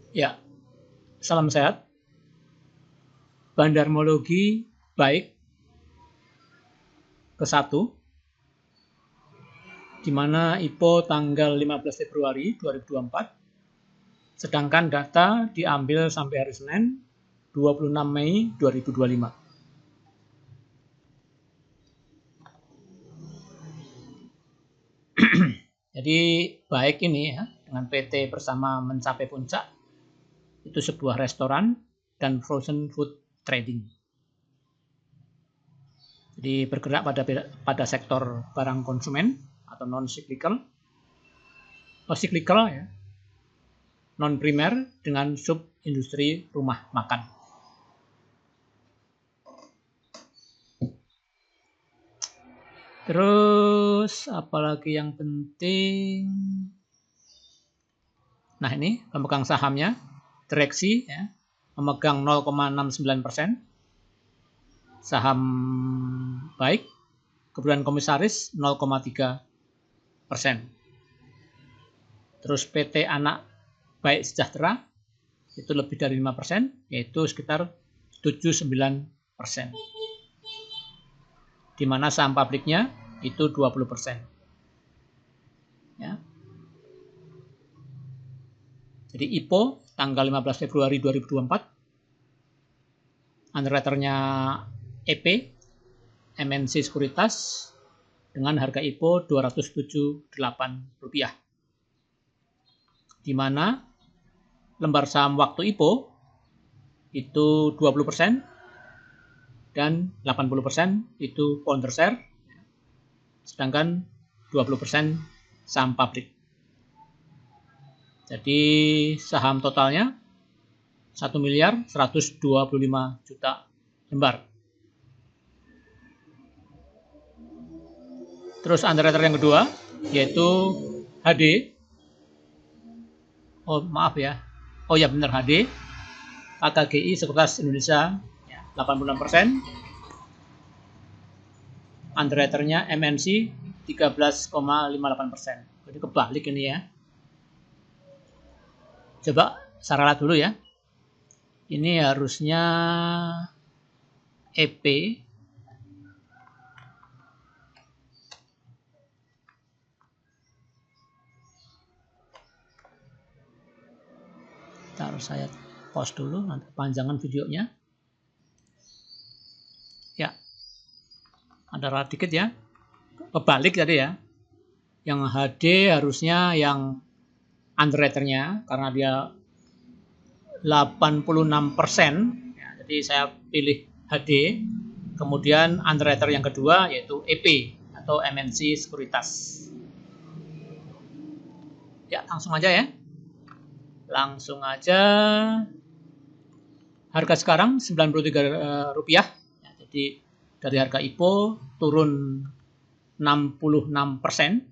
Ya, salam sehat. Bandarmologi baik ke-1, di mana IPO tanggal 15 Februari 2024, sedangkan data diambil sampai hari Senin 26 Mei 2025. Jadi baik ini ya, dengan PT Persama mencapai puncak, itu sebuah restoran dan frozen food trading. Jadi bergerak pada sektor barang konsumen atau non cyclical, ya, non primer dengan sub industri rumah makan. Terus apalagi yang penting? Nah ini pemegang sahamnya, direksi ya, memegang 0,69%, saham baik, kemudian komisaris 0,3%. Terus PT Anak Baik Sejahtera itu lebih dari 5%, yaitu sekitar 79%. Di mana saham publiknya itu 20%. Ya. Jadi IPO tanggal 15 Februari 2024, underwriternya EP, MNC Sekuritas, dengan harga IPO Rp278. Di mana lembar saham waktu IPO itu 20% dan 80% itu founder share, sedangkan 20% saham publik. Jadi saham totalnya 1.125.000.000 lembar. Terus underwriter yang kedua yaitu HD. Oh maaf ya. Oh ya benar, HD. KKGI Sekuritas Indonesia 86%. Underwriternya MNC 13,58%. Jadi kebalik ini ya. Coba saya ralat dulu ya. Ini harusnya EP Ntar saya pause dulu, nanti panjangan videonya. Ya, ada ralat dikit ya. Kebalik tadi ya. Yang HD harusnya yang underwriternya, karena dia 86%, ya, jadi saya pilih HD. Kemudian underwriter yang kedua yaitu EP atau MNC Sekuritas. Ya, langsung aja ya. Langsung aja. Harga sekarang Rp93. Ya, jadi dari harga IPO turun 66%.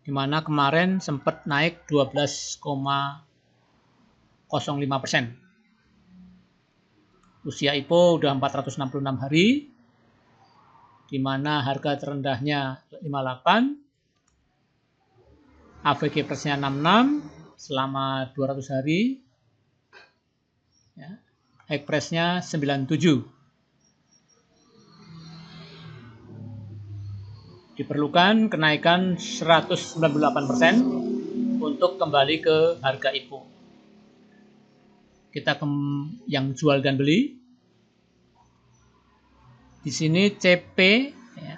Di mana kemarin sempat naik 12,05%. Usia IPO udah 466 hari, di mana harga terendahnya 58, AVG Plus-nya 66 selama 200 hari, ya, high price-nya 97. Diperlukan kenaikan 198% untuk kembali ke harga IPO. Kita ke yang jual dan beli. Di sini CP, ya,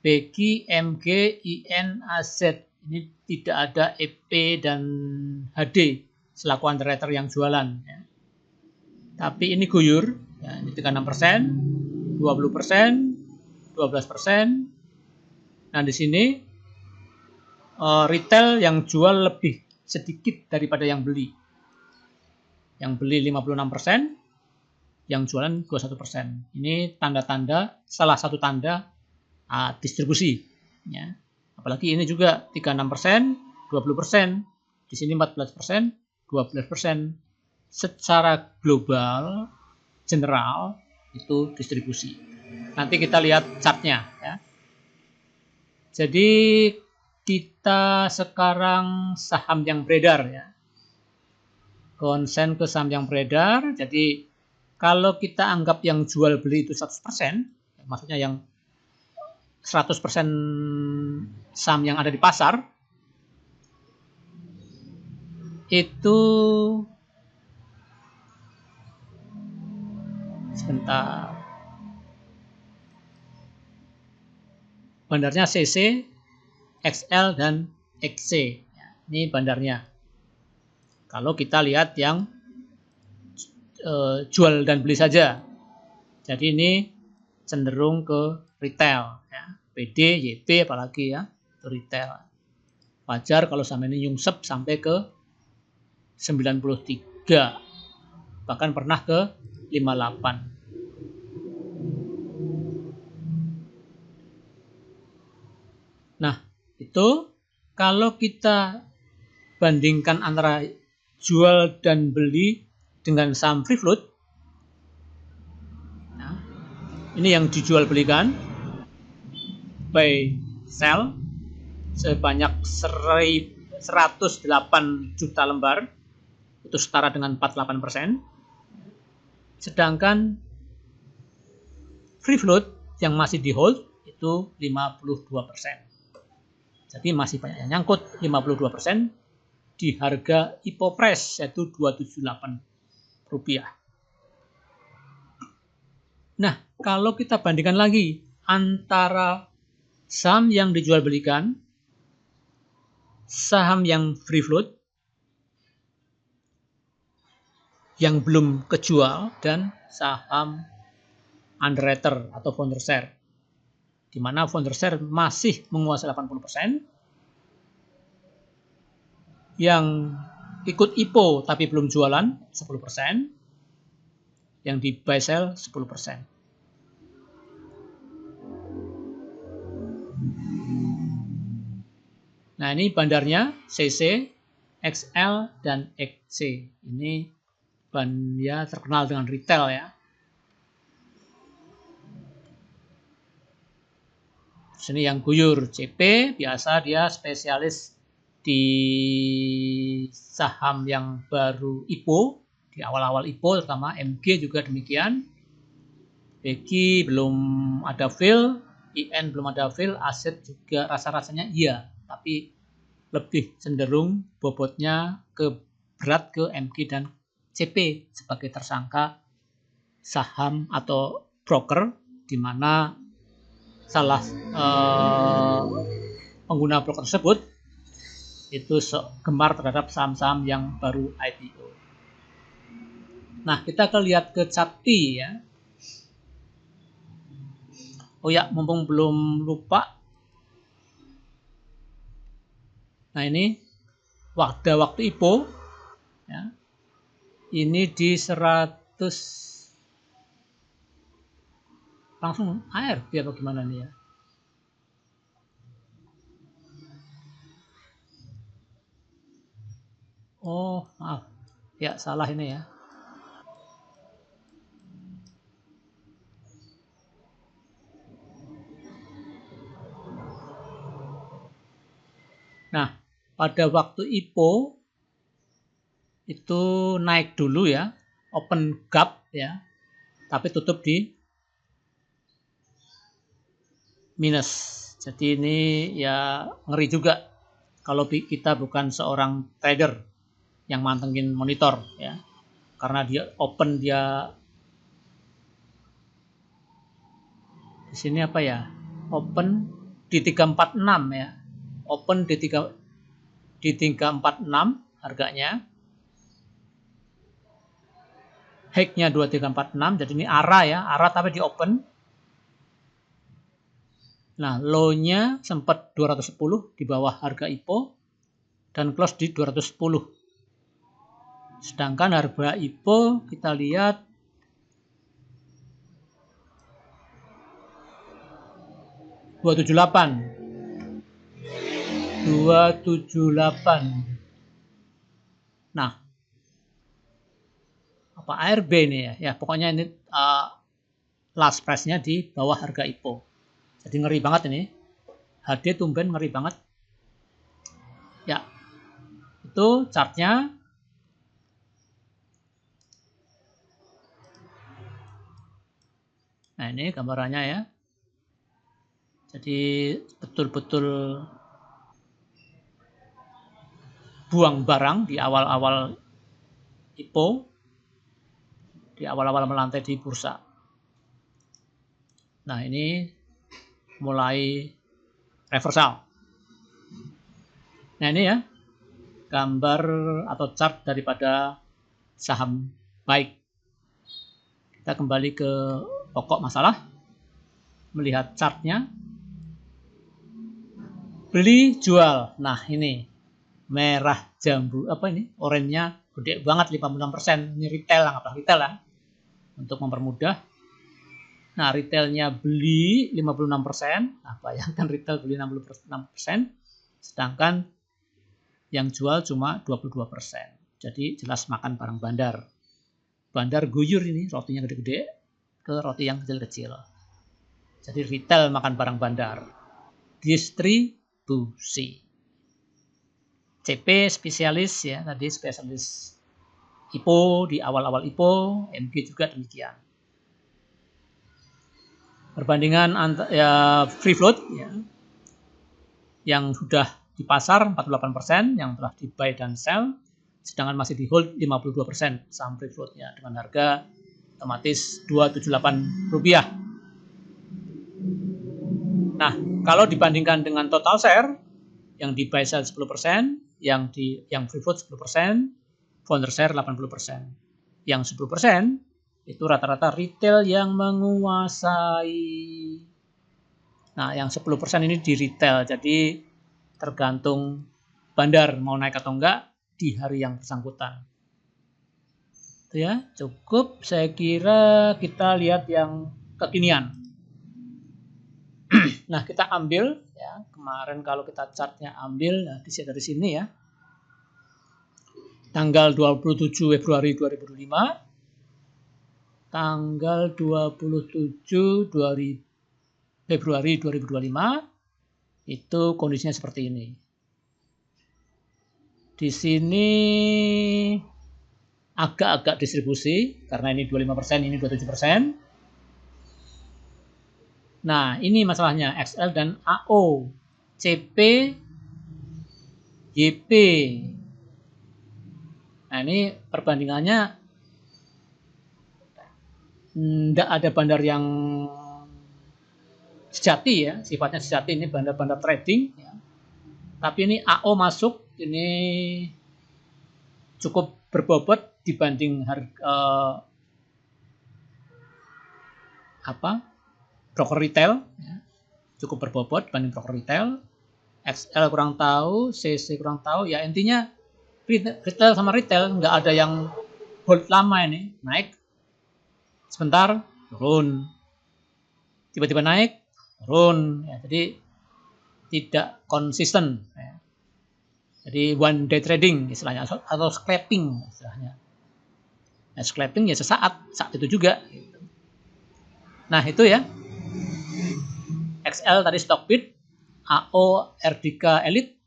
BG, MG, IN, AZ. Ini tidak ada EP dan HD selaku underwriter yang jualan. Ya. Tapi ini guyur, ya, ini 36%, 20%, 12%. Nah di sini retail yang jual lebih sedikit daripada yang beli. Yang beli 56%, yang jualan 21%. Ini tanda-tanda, salah satu tanda distribusi. Ya. Apalagi ini juga 36%, 20%. Di sini 14%, 12%. Secara global, general, itu distribusi. Nanti kita lihat chartnya. Ya. Jadi kita sekarang saham yang beredar ya. Konsen ke saham yang beredar. Jadi kalau kita anggap yang jual beli itu 100%, maksudnya yang 100% saham yang ada di pasar, itu sebentar. Bandarnya CC, XL, dan XC. Ini bandarnya. Kalau kita lihat yang jual dan beli saja. Jadi ini cenderung ke retail. Ya. PD, YP apalagi ya, ke retail. Wajar kalau saham ini nyungsep sampai ke 93. Bahkan pernah ke 58. Nah, itu kalau kita bandingkan antara jual dan beli dengan saham free float, nah, ini yang dijual belikan, buy sell sebanyak 108 juta lembar, itu setara dengan 48%. Sedangkan free float yang masih di hold itu 52%. Jadi masih banyak yang nyangkut, 52% di harga IPO Press, yaitu Rp278. Nah, kalau kita bandingkan lagi antara saham yang dijual belikan, saham yang free float, yang belum kejual, dan saham underwriter atau founder share, di mana founder share masih menguasai 80%, yang ikut IPO tapi belum jualan 10%, yang di buy sell 10%. Nah, ini bandarnya CC, XL, dan XC. Ini bandnya terkenal dengan retail ya. Sini yang guyur CP, biasa dia spesialis di saham yang baru IPO, di awal-awal IPO, terutama MG juga demikian. BG belum ada fill, IN belum ada fill, aset juga rasa-rasanya iya, tapi lebih cenderung bobotnya ke berat ke MG dan CP sebagai tersangka saham atau broker, di mana salah pengguna broker tersebut itu gemar terhadap saham-saham yang baru IPO. Nah, kita lihat ke chart T ya. Oh ya, mumpung belum lupa. Nah, ini waktu IPO ya. Ini di 100 langsung ARB apa gimana nih ya? Oh, maaf. Ya, salah ini ya. Nah, pada waktu IPO itu naik dulu ya, open gap ya, tapi tutup di minus. Jadi ini ya ngeri juga kalau kita bukan seorang trader yang mantengin monitor ya, karena dia open, dia di sini apa ya, open di 346 ya, open di 346 harganya, high-nya 2346, jadi ini arah ya, arah tapi di open. Nah, low-nya sempat 210 di bawah harga IPO dan close di 210. Sedangkan harga IPO kita lihat $278. Nah, apa ARB ini ya? Ya, pokoknya ini last price-nya di bawah harga IPO. Jadi ngeri banget ini. HD tumben ngeri banget. Ya, itu chartnya. Nah, ini gambarannya ya. Jadi betul-betul buang barang di awal-awal IPO, di awal-awal melantai di bursa. Nah, ini mulai reversal. Nah, ini ya gambar atau chart daripada saham baik. Kita kembali ke pokok masalah, melihat chartnya. Beli jual. Nah, ini merah jambu, apa ini? Oranye gede banget 56%. Ini retail lah, apa retail lah. Untuk mempermudah. Nah, retailnya beli 56%. Nah, bayangkan retail beli 66%. Sedangkan yang jual cuma 22%. Jadi jelas makan barang bandar. Bandar guyur ini, rotinya gede-gede ke roti yang kecil-kecil. Jadi retail makan barang bandar. Distribusi. CP spesialis ya, tadi spesialis IPO di awal-awal IPO, MG juga demikian. Perbandingan ya, free float ya, yang sudah di pasar 48%, yang telah di buy dan sell, sedangkan masih di hold 52% saham free floatnya dengan harga otomatis Rp278. Nah, kalau dibandingkan dengan total share yang di buy sell 10%, yang free float 10%, founder share 80%. Yang 10% itu rata-rata retail yang menguasai. Nah, yang 10% ini di retail, jadi tergantung bandar mau naik atau enggak di hari yang bersangkutan. Itu ya, cukup. Saya kira kita lihat yang kekinian. Nah, kita ambil ya, kemarin kalau kita chartnya ambil, nah, dari sini ya. Tanggal 27 Februari 2025, tanggal 27 Februari 2025, itu kondisinya seperti ini. Di sini agak-agak distribusi, karena ini 25%, ini 27%. Nah, ini masalahnya XL dan AO, CP, YP. Nah, ini perbandingannya tidak ada bandar yang sejati ya, sifatnya sejati, ini bandar-bandar trading ya. Tapi ini AO masuk, ini cukup berbobot dibanding harga broker retail ya. Cukup berbobot dibanding broker retail. XL kurang tahu, CC kurang tahu, ya intinya retail sama retail nggak ada yang hold lama ini, naik sebentar turun, tiba-tiba naik turun ya, jadi tidak konsisten ya. Jadi one day trading istilahnya, atau scalping istilahnya. Nah, scalping ya saat itu juga gitu. Nah, itu ya XL tadi Stockbit, AO RDK Elite,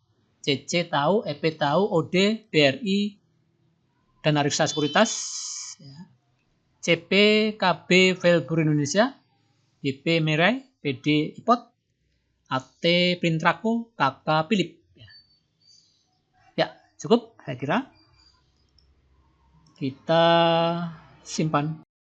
CC tahu, EP tahu, OD, BRI, dan Ariksa Sekuritas ya. CP, KB, Velbur Indonesia, YP Merai, PD Ipot, AT Printraco, KK Philip ya. Ya, cukup saya kira. Kita simpan.